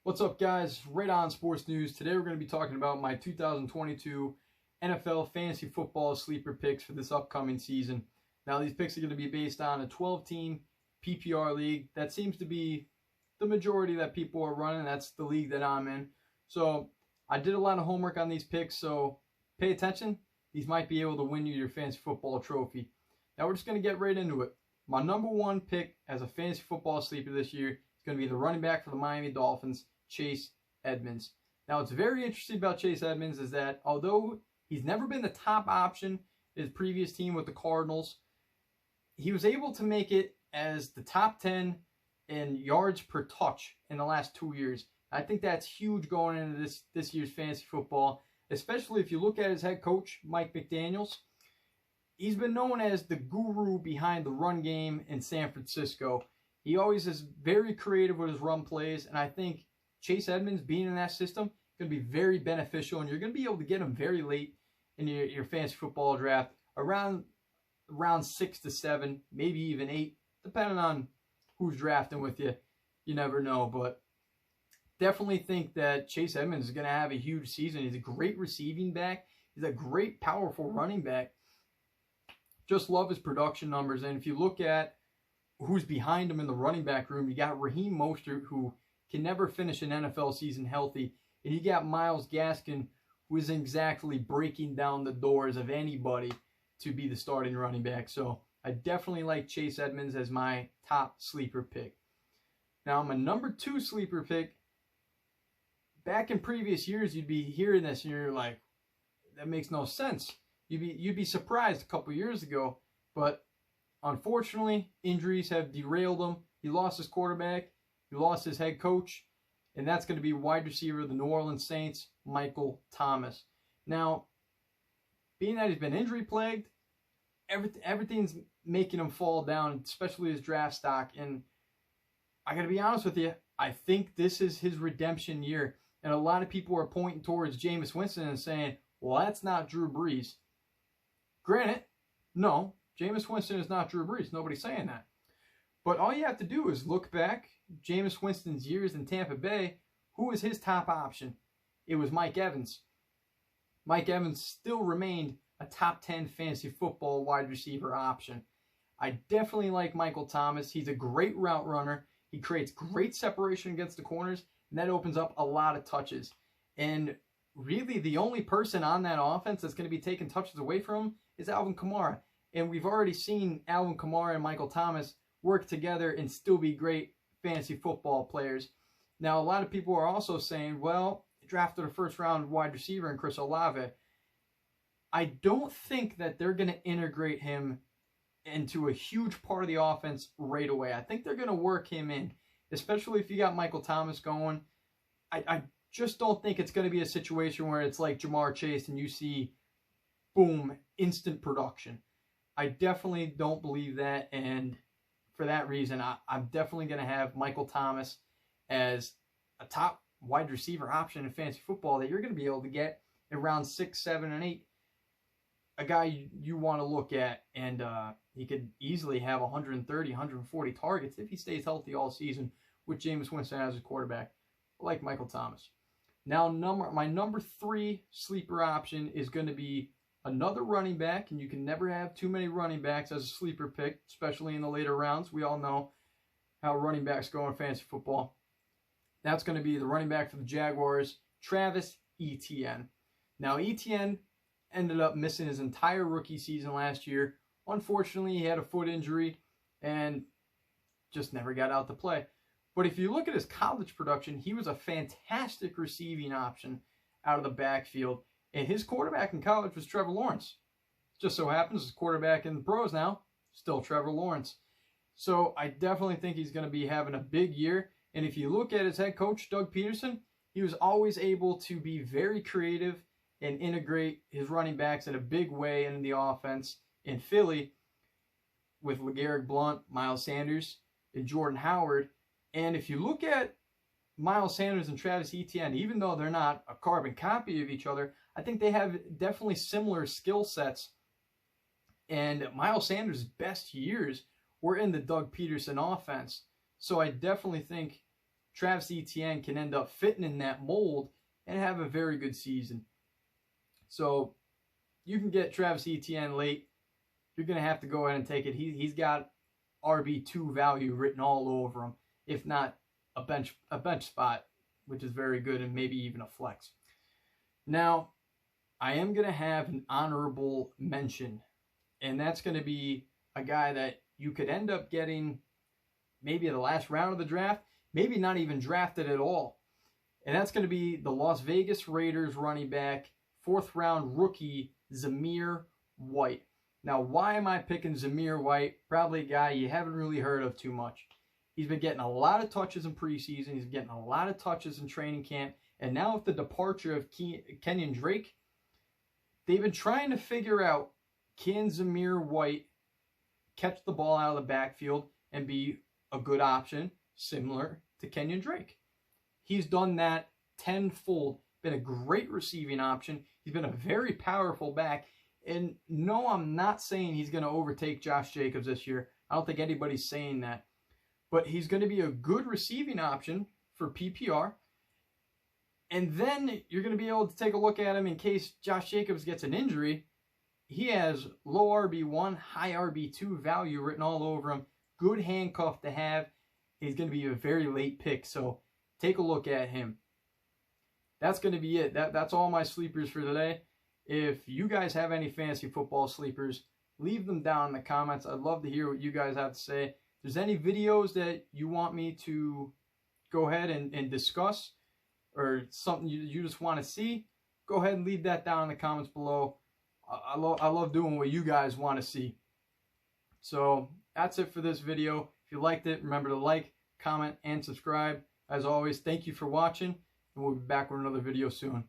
What's up, guys? Right on Sports News. Today we're going to be talking about my 2022 NFL Fantasy Football Sleeper picks for this upcoming season. Now, these picks are going to be based on a 12-team PPR league. That seems to be the majority that people are running. That's the league that I'm in. So I did a lot of homework on these picks, so pay attention. These might be able to win you your fantasy football trophy. Now we're just going to get right into it. My number one pick as a fantasy football sleeper this year is going to be the running back for the Miami Dolphins, Chase Edmonds. Now, what's very interesting about Chase Edmonds is that although he's never been the top option in his previous team with the Cardinals, he was able to make it as the top 10 in yards per touch in the last 2 years. I think that's huge going into this year's fantasy football, especially if you look at his head coach, Mike McDaniels. He's been known as the guru behind the run game in San Francisco. He always is very creative with his run plays, and I think Chase Edmonds being in that system is going to be very beneficial, and you're going to be able to get him very late in your fantasy football draft, around 6 to 7, maybe even 8, depending on who's drafting with you. You never know, but definitely think that Chase Edmonds is going to have a huge season. He's a great receiving back. He's a great, powerful running back. Just love his production numbers, and if you look at who's behind him in the running back room, you got Raheem Mostert, who can never finish an NFL season healthy. And you got Myles Gaskin, who isn't exactly breaking down the doors of anybody to be the starting running back. So I definitely like Chase Edmonds as my top sleeper pick. Now, my number 2 sleeper pick, back in previous years, you'd be hearing this and you're like, that makes no sense. You'd be surprised a couple years ago, but unfortunately, injuries have derailed him. He lost his quarterback. He lost his head coach, and that's going to be wide receiver of the New Orleans Saints, Michael Thomas. Now, being that he's been injury-plagued, everything's making him fall down, especially his draft stock. And I got to be honest with you, I think this is his redemption year. And a lot of people are pointing towards Jameis Winston and saying, well, that's not Drew Brees. Granted, no, Jameis Winston is not Drew Brees. Nobody's saying that. But all you have to do is look back, Jameis Winston's years in Tampa Bay, who was his top option? It was Mike Evans. Mike Evans still remained a top 10 fantasy football wide receiver option. I definitely like Michael Thomas. He's a great route runner. He creates great separation against the corners, and that opens up a lot of touches. And really, the only person on that offense that's going to be taking touches away from him is Alvin Kamara. And we've already seen Alvin Kamara and Michael Thomas work together and still be great fantasy football players. Now, a lot of people are also saying, well, they drafted a first-round wide receiver in Chris Olave. I don't think that they're going to integrate him into a huge part of the offense right away. I think they're going to work him in, especially if you got Michael Thomas going. I just don't think it's going to be a situation where it's like Jamar Chase and you see, boom, instant production. I definitely don't believe that, and for that reason, I'm definitely going to have Michael Thomas as a top wide receiver option in fantasy football that you're going to be able to get in rounds 6, 7, and 8. A guy you want to look at, and he could easily have 130, 140 targets if he stays healthy all season with Jameis Winston as his quarterback. I like Michael Thomas. Now, my number 3 sleeper option is going to be another running back, and you can never have too many running backs as a sleeper pick, especially in the later rounds. We all know how running backs go in fantasy football. That's going to be the running back for the Jaguars, Travis Etienne. Now, Etienne ended up missing his entire rookie season last year. Unfortunately, he had a foot injury and just never got out to play. But if you look at his college production, he was a fantastic receiving option out of the backfield. And his quarterback in college was Trevor Lawrence. Just so happens his quarterback in the pros now, still Trevor Lawrence. So I definitely think he's going to be having a big year. And if you look at his head coach, Doug Peterson, he was always able to be very creative and integrate his running backs in a big way in the offense in Philly with LeGarrette Blount, Miles Sanders, and Jordan Howard. And if you look at Miles Sanders and Travis Etienne, even though they're not a carbon copy of each other, I think they have definitely similar skill sets. And Miles Sanders' best years were in the Doug Peterson offense. So I definitely think Travis Etienne can end up fitting in that mold and have a very good season. So you can get Travis Etienne late. You're going to have to go ahead and take it. He's got RB2 value written all over him, if not a bench spot, which is very good, and maybe even a flex. Now, I am going to have an honorable mention, and that's going to be a guy that you could end up getting maybe at the last round of the draft, maybe not even drafted at all. And that's going to be the Las Vegas Raiders running back, 4th round rookie, Zamir White. Now, why am I picking Zamir White? Probably a guy you haven't really heard of too much. He's been getting a lot of touches in preseason. He's getting a lot of touches in training camp. And now with the departure of Kenyon Drake, they've been trying to figure out, can Zamir White catch the ball out of the backfield and be a good option similar to Kenyon Drake? He's done that tenfold. Been a great receiving option. He's been a very powerful back. And no, I'm not saying he's going to overtake Josh Jacobs this year. I don't think anybody's saying that. But he's going to be a good receiving option for PPR. And then you're going to be able to take a look at him in case Josh Jacobs gets an injury. He has low RB1, high RB2 value written all over him. Good handcuff to have. He's going to be a very late pick, so take a look at him. That's going to be it. That's all my sleepers for today. If you guys have any fantasy football sleepers, leave them down in the comments. I'd love to hear what you guys have to say. If there's any videos that you want me to go ahead and discuss, or something you just want to see, go ahead and leave that down in the comments below. I love doing what you guys want to see. So that's it for this video. If you liked it, remember to like, comment, and subscribe. As always, thank you for watching, and we'll be back with another video soon.